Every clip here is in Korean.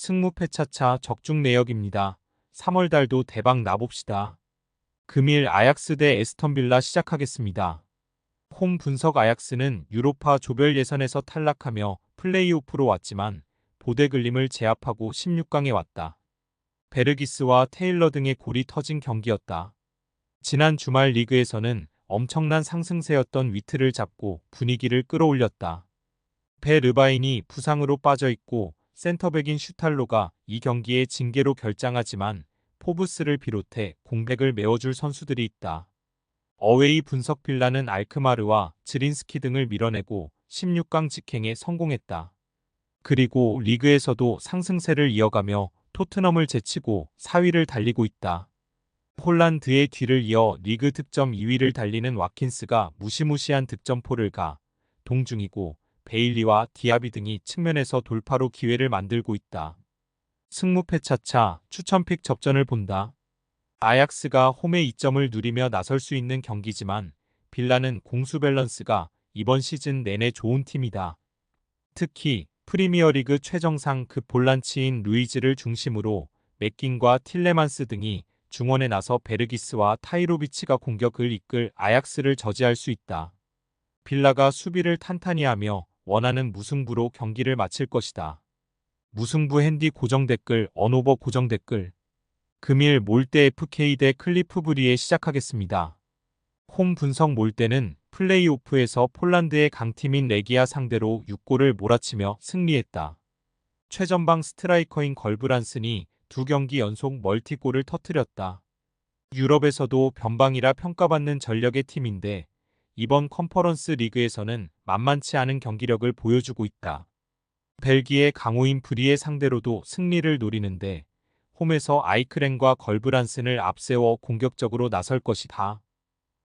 승무패 차차 적중 내역입니다. 3월 달도 대박 나봅시다. 금일 아약스 대 에스턴빌라 시작하겠습니다. 홈 분석 아약스는 유로파 조별 예선에서 탈락하며 플레이오프로 왔지만 보데글림을 제압하고 16강에 왔다. 베르기스와 테일러 등의 골이 터진 경기였다. 지난 주말 리그에서는 엄청난 상승세였던 위트를 잡고 분위기를 끌어올렸다. 베르바인이 부상으로 빠져있고 센터백인 슈탈로가 이 경기에 징계로 결장하지만 포브스를 비롯해 공백을 메워줄 선수들이 있다. 어웨이 분석 빌라는 알크마르와 지린스키 등을 밀어내고 16강 직행에 성공했다. 그리고 리그에서도 상승세를 이어가며 토트넘을 제치고 4위를 달리고 있다. 홀란드의 뒤를 이어 리그 득점 2위를 달리는 와킨스가 무시무시한 득점포를 가 동중이고 베일리와 디아비 등이 측면에서 돌파로 기회를 만들고 있다. 승무패 차차 추천픽 접전을 본다. 아약스가 홈의 이점을 누리며 나설 수 있는 경기지만 빌라는 공수 밸런스가 이번 시즌 내내 좋은 팀이다. 특히 프리미어리그 최정상급 볼란치인 루이즈를 중심으로 맥긴과 틸레만스 등이 중원에 나서 베르기스와 타이로비치가 공격을 이끌 아약스를 저지할 수 있다. 빌라가 수비를 탄탄히 하며 원하는 무승부로 경기를 마칠 것이다. 무승부 핸디 고정 댓글 언오버 고정 댓글 금일 몰대 FK 대 클리프 브리에 시작하겠습니다. 홈 분석 몰대는 플레이오프에서 폴란드의 강팀인 레기아 상대로 6골을 몰아치며 승리했다. 최전방 스트라이커인 걸브란슨이 2경기 연속 멀티골을 터뜨렸다. 유럽에서도 변방이라 평가받는 전력의 팀인데 이번 컨퍼런스 리그에서는 만만치 않은 경기력을 보여주고 있다. 벨기에 강호인 브리에 상대로도 승리를 노리는데 홈에서 아이크랭과 걸브란슨을 앞세워 공격적으로 나설 것이다.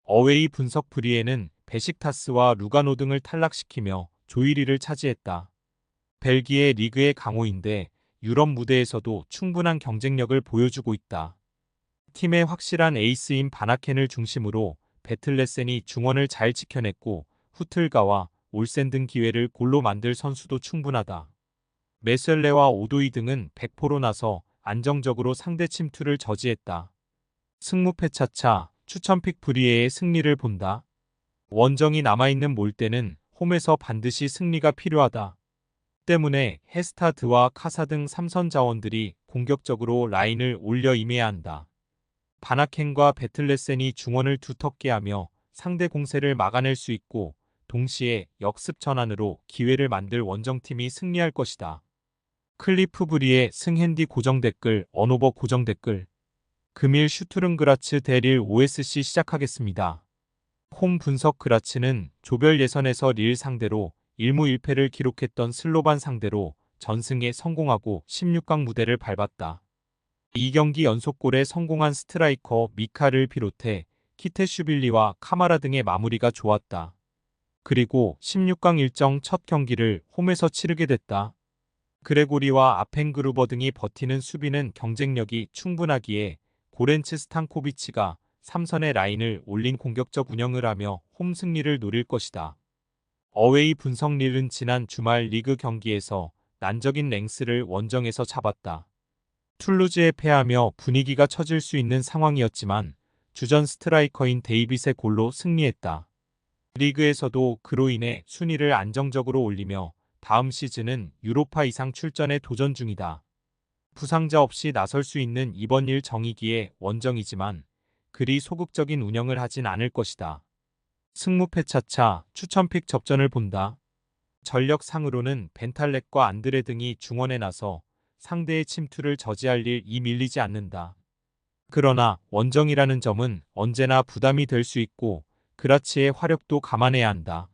어웨이 분석 브리에는 베식타스와 루가노 등을 탈락시키며 조 1위를 차지했다. 벨기에 리그의 강호인데 유럽 무대에서도 충분한 경쟁력을 보여주고 있다. 팀의 확실한 에이스인 바나켄을 중심으로 베틀레센이 중원을 잘 지켜냈고 후틀가와 올센 등 기회를 골로 만들 선수도 충분하다. 메셀레와 오도이 등은 100%로 나서 안정적으로 상대 침투를 저지했다. 승무패 차차 추천픽 브리에의 승리를 본다. 원정이 남아있는 몰대는 홈에서 반드시 승리가 필요하다. 때문에 헤스타드와 카사 등 3선 자원들이 공격적으로 라인을 올려 임해야 한다. 바나켄과 베틀레센이 중원을 두텁게 하며 상대 공세를 막아낼 수 있고 동시에 역습 전환으로 기회를 만들 원정팀이 승리할 것이다. 클리프 브리의 승핸디 고정 댓글 언오버 고정 댓글 금일 슈투른그라츠 대릴 OSC 시작하겠습니다. 홈 분석 그라츠는 조별 예선에서 릴 상대로 1무 1패를 기록했던 슬로반 상대로 전승에 성공하고 16강 무대를 밟았다. 2경기 연속골에 성공한 스트라이커 미카를 비롯해 키테슈빌리와 카마라 등의 마무리가 좋았다. 그리고 16강 일정 첫 경기를 홈에서 치르게 됐다. 그레고리와 아펜그루버 등이 버티는 수비는 경쟁력이 충분하기에 고렌츠 스탄코비치가 3선의 라인을 올린 공격적 운영을 하며 홈 승리를 노릴 것이다. 어웨이 분석 릴은 지난 주말 리그 경기에서 난적인 랭스를 원정에서 잡았다. 툴루즈에 패하며 분위기가 처질 수 있는 상황이었지만 주전 스트라이커인 데이빗의 골로 승리했다. 리그에서도 그로 인해 순위를 안정적으로 올리며 다음 시즌은 유로파 이상 출전에 도전 중이다. 부상자 없이 나설 수 있는 이번 일 정이기에 원정이지만 그리 소극적인 운영을 하진 않을 것이다. 승무패 차차 추천픽 접전을 본다. 전력상으로는 벤탈렉과 안드레 등이 중원에 나서 상대의 침투를 저지할 일이 밀리지 않는다. 그러나 원정이라는 점은 언제나 부담이 될 수 있고 그라츠의 화력도 감안해야 한다.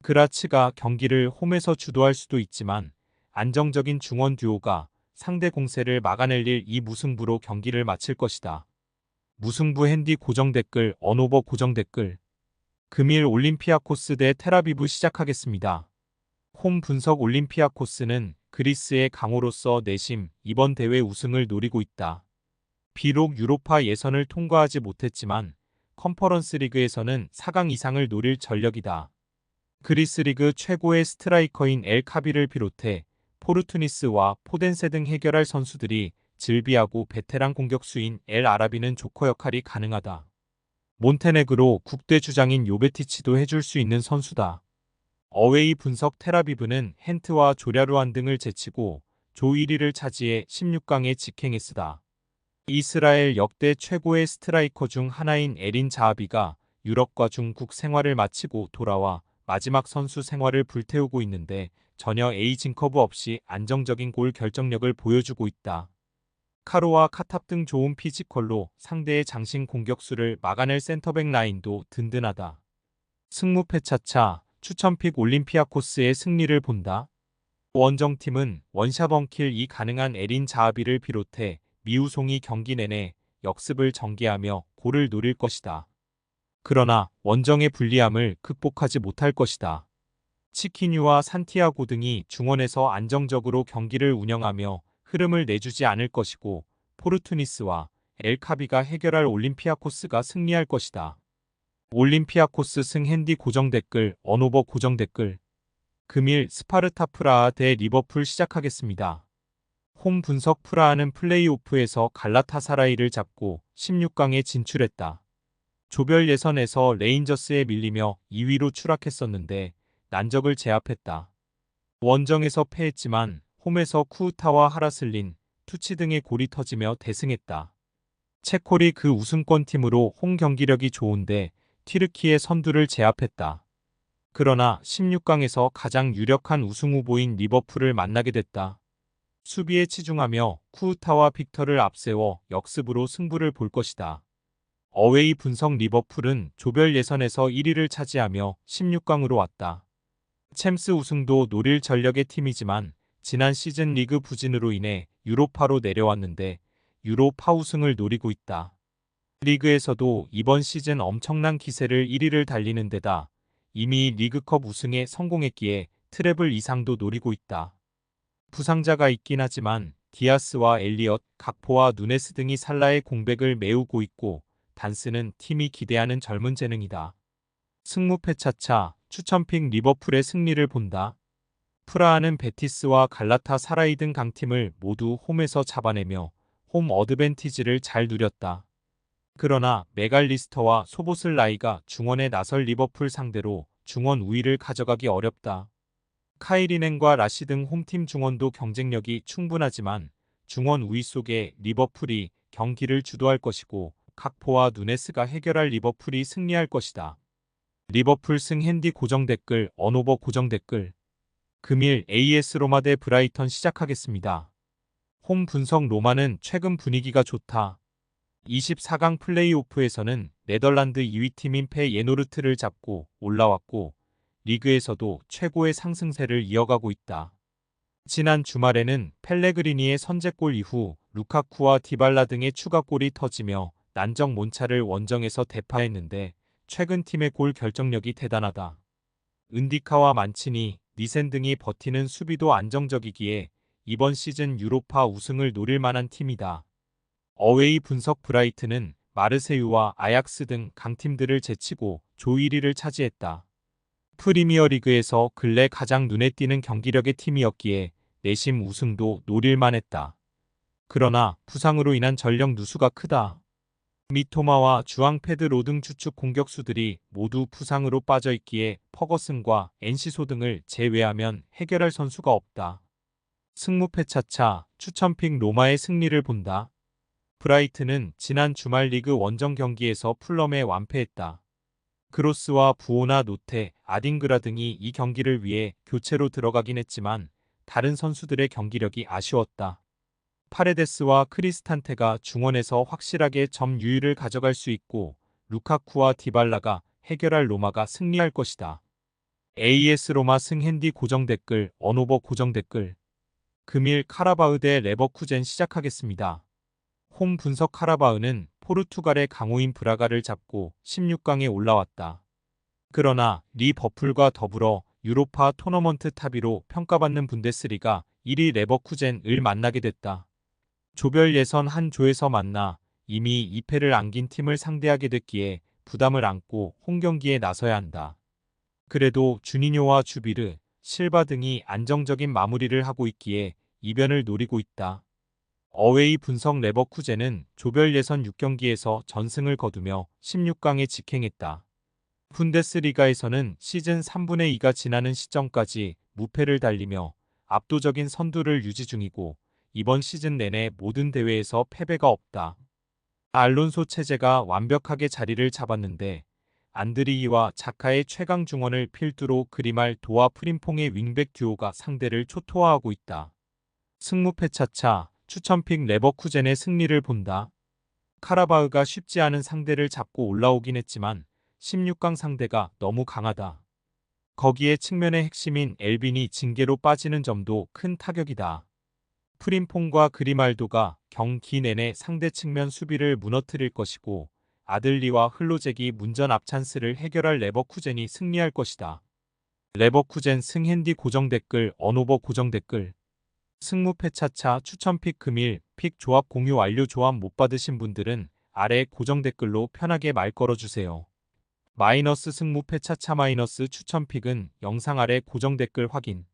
그라츠가 경기를 홈에서 주도할 수도 있지만 안정적인 중원 듀오가 상대 공세를 막아낼 일 이 무승부로 경기를 마칠 것이다. 무승부 핸디 고정 댓글 언오버 고정 댓글 금일 올림피아코스 대 테라비브 시작하겠습니다. 홈 분석 올림피아코스는 그리스의 강호로서 내심 이번 대회 우승을 노리고 있다. 비록 유로파 예선을 통과하지 못했지만 컨퍼런스 리그에서는 4강 이상을 노릴 전력이다. 그리스 리그 최고의 스트라이커인 엘 카비를 비롯해 포르투니스와 포덴세 등 해결할 선수들이 질비하고 베테랑 공격수인 엘 아라비는 조커 역할이 가능하다. 몬테네그로 국대 주장인 요베티치도 해줄 수 있는 선수다. 어웨이 분석 테라비브는 헨트와 조랴루안 등을 제치고 조 1위를 차지해 16강에 직행했으다. 이스라엘 역대 최고의 스트라이커 중 하나인 에린 자하비가 유럽과 중국 생활을 마치고 돌아와 마지막 선수 생활을 불태우고 있는데 전혀 에이징 커브 없이 안정적인 골 결정력을 보여주고 있다. 카로와 카탑 등 좋은 피지컬로 상대의 장신 공격수를 막아낼 센터백 라인도 든든하다. 승무패 차차 추천픽 올림피아코스의 승리를 본다. 원정팀은 원샷 원킬이 가능한 에린 자하비를 비롯해 미우송이 경기 내내 역습을 전개하며 골을 노릴 것이다. 그러나 원정의 불리함을 극복하지 못할 것이다. 치키뉴와 산티아고 등이 중원에서 안정적으로 경기를 운영하며 흐름을 내주지 않을 것이고 포르투니스와 엘카비가 해결할 올림피아코스가 승리할 것이다. 올림피아코스 승 핸디 고정 댓글 언오버 고정 댓글 금일 스파르타 프라하 대 리버풀 시작하겠습니다. 홈 분석 프라하는 플레이오프에서 갈라타사라이를 잡고 16강에 진출했다. 조별 예선에서 레인저스에 밀리며 2위로 추락했었는데 난적을 제압했다. 원정에서 패했지만 홈에서 쿠우타와 하라슬린, 투치 등의 골이 터지며 대승했다. 체콜이 그 우승권팀으로 홈 경기력이 좋은데 튀르키의 선두를 제압했다. 그러나 16강에서 가장 유력한 우승 후보인 리버풀을 만나게 됐다. 수비에 치중하며 쿠우타와 빅터를 앞세워 역습으로 승부를 볼 것이다. 어웨이 분석 리버풀은 조별 예선에서 1위를 차지하며 16강으로 왔다. 챔스 우승도 노릴 전력의 팀이지만 지난 시즌 리그 부진으로 인해 유로파로 내려왔는데 유로파 우승을 노리고 있다. 리그에서도 이번 시즌 엄청난 기세를 1위를 달리는 데다 이미 리그컵 우승에 성공했기에 트래블 이상도 노리고 있다. 부상자가 있긴 하지만 디아스와 엘리엇, 각포와 누네스 등이 살라의 공백을 메우고 있고 단스는 팀이 기대하는 젊은 재능이다. 승무패 차차 추천픽 리버풀의 승리를 본다. 프라하는 베티스와 갈라타 사라이 등 강팀을 모두 홈에서 잡아내며 홈 어드밴티지를 잘 누렸다. 그러나 메갈리스터와 소보슬라이가 중원에 나설 리버풀 상대로 중원 우위를 가져가기 어렵다. 카이리넨과 라시 등 홈팀 중원도 경쟁력이 충분하지만 중원 우위 속에 리버풀이 경기를 주도할 것이고 각포와 누네스가 해결할 리버풀이 승리할 것이다. 리버풀 승 핸디 고정 댓글 언오버 고정 댓글 금일 AS 로마 대 브라이턴 시작하겠습니다. 홈 분석 로마는 최근 분위기가 좋다. 24강 플레이오프에서는 네덜란드 2위 팀인 페예노르트를 잡고 올라왔고 리그에서도 최고의 상승세를 이어가고 있다. 지난 주말에는 펠레그리니의 선제골 이후 루카쿠와 디발라 등의 추가골이 터지며 난적 몬차를 원정에서 대파했는데 최근 팀의 골 결정력이 대단하다. 은디카와 만치니, 니센 등이 버티는 수비도 안정적이기에 이번 시즌 유로파 우승을 노릴 만한 팀이다. 어웨이 분석 브라이튼은 마르세유와 아약스 등 강팀들을 제치고 조 1위를 차지했다. 프리미어리그에서 근래 가장 눈에 띄는 경기력의 팀이었기에 내심 우승도 노릴 만했다. 그러나 부상으로 인한 전력 누수가 크다. 미토마와 주앙 페드로 등 주축 공격수들이 모두 부상으로 빠져있기에 퍼거슨과 엔시소 등을 제외하면 해결할 선수가 없다. 승무패 차차 추천픽 로마의 승리를 본다. 브라이튼은 지난 주말 리그 원정 경기에서 풀럼에 완패했다. 크로스와 부오나 노테, 아딩그라 등이 이 경기를 위해 교체로 들어가긴 했지만 다른 선수들의 경기력이 아쉬웠다. 파레데스와 크리스탄테가 중원에서 확실하게 점 유율을 가져갈 수 있고 루카쿠와 디발라가 해결할 로마가 승리할 것이다. AS 로마 승 핸디 고정 댓글 언오버 고정 댓글 금일 카라바흐 대 레버쿠젠 시작하겠습니다. 홈 분석 카라바흐는 포르투갈의 강호인 브라가를 잡고 16강에 올라왔다. 그러나 리버풀과 더불어 유로파 토너먼트 탑2로 평가받는 분데스리가 1위 레버쿠젠을 만나게 됐다. 조별 예선 한 조에서 만나 이미 2패를 안긴 팀을 상대하게 됐기에 부담을 안고 홈경기에 나서야 한다. 그래도 주니뇨와 주비르, 실바 등이 안정적인 마무리를 하고 있기에 이변을 노리고 있다. 어웨이 분석 레버쿠젠은 조별 예선 6경기에서 전승을 거두며 16강에 직행했다. 분데스리가에서는 시즌 3분의 2가 지나는 시점까지 무패를 달리며 압도적인 선두를 유지 중이고 이번 시즌 내내 모든 대회에서 패배가 없다. 알론소 체제가 완벽하게 자리를 잡았는데 안드리이와 자카의 최강 중원을 필두로 그리말 도와 프림퐁의 윙백 듀오가 상대를 초토화하고 있다. 승무패 차차 추천픽 레버쿠젠의 승리를 본다. 카라바흐가 쉽지 않은 상대를 잡고 올라오긴 했지만 16강 상대가 너무 강하다. 거기에 측면의 핵심인 엘빈이 징계로 빠지는 점도 큰 타격이다. 프림퐁과 그리말도가 경기 내내 상대 측면 수비를 무너뜨릴 것이고 아들리와 흘로잭이 문전 앞찬스를 해결할 레버쿠젠이 승리할 것이다. 레버쿠젠 승핸디 고정 댓글 언오버 고정 댓글 승무패 차차 추천픽 금일 픽 조합 공유 완료. 조합 못 받으신 분들은 아래 고정 댓글로 편하게 말 걸어주세요. 마이너스 승무패 차차 마이너스 추천픽은 영상 아래 고정 댓글 확인.